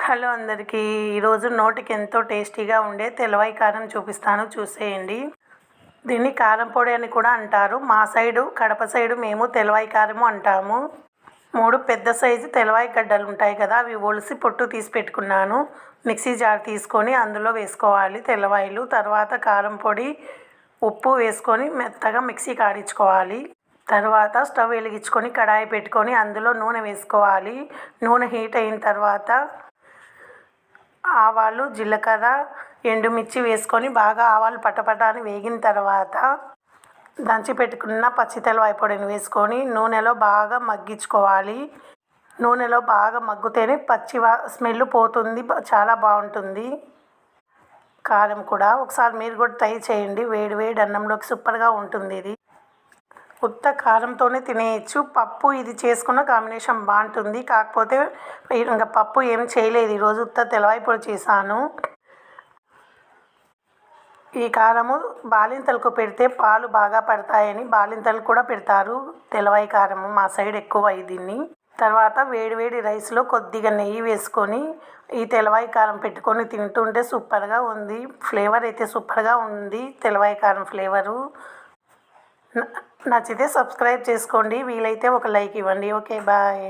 Hello అందరికీ. ఈరోజు నోటికి ఎంతో టేస్టీగా ఉండే తెలవాయి కారం చూపిస్తాను, చూసేయండి. దీన్ని కారం పొడి అని కూడా అంటారు. మా సైడు, కడప సైడు మేము తెలవాయి కారము అంటాము. 3 పెద్ద సైజు తెలవాయి గడ్డలు ఉంటాయి కదా, అవి ఒలిసి పొట్టు తీసి పెట్టుకున్నాను. మిక్సీ జార్ తీసుకొని అందులో వేసుకోవాలి తెలవాయిలు. తర్వాత కారం పొడి, ఉప్పు వేసుకొని మెత్తగా మిక్సీకి ఆడించుకోవాలి. తర్వాత స్టవ్ వెలిగించుకొని కడాయి పెట్టుకొని అందులో నూనె వేసుకోవాలి. నూనె హీట్ అయిన తర్వాత ఆవాలు, జీలకర్ర, ఎండుమిర్చి వేసుకొని బాగా ఆవాలు పటపట అని వేగిన తర్వాత దంచి పెట్టుకున్న పచ్చి తెలవాయి పొడిని వేసుకొని నూనెలో బాగా మగ్గించుకోవాలి. నూనెలో బాగా మగ్గితేనే స్మెల్ పోతుంది, చాలా బాగుంటుంది. కారం కూడా ఒకసారి మీరు కూడా ట్రై చేయండి. వేడి వేడి అన్నంలోకి సూపర్గా ఉంటుంది. ఇది ఉత్త కారంతోనే తినేయచ్చు. పప్పు ఇది చేసుకున్న కాంబినేషన్ బాగుంటుంది. కాకపోతే ఇంకా పప్పు ఏం చేయలేదు ఈరోజు, ఉత్త తెలవాయి పొడి చేశాను. ఈ కారము బాలింతలకు పెడితే పాలు బాగా పడతాయని బాలింతలు కూడా పెడతారు తెలవాయి కారము. మా సైడ్ ఎక్కువ దీన్ని. తర్వాత వేడి రైస్లో కొద్దిగా నెయ్యి వేసుకొని ఈ తెలవాయి కారం పెట్టుకొని తింటుంటే సూపర్గా ఉంది. ఫ్లేవర్ అయితే సూపర్గా ఉంది, తెలవాయి కారం ఫ్లేవరు. నచ్చితే సబ్స్క్రైబ్ చేసుకోండి, వీలైతే ఒక లైక్ ఇవ్వండి. Okay, bye.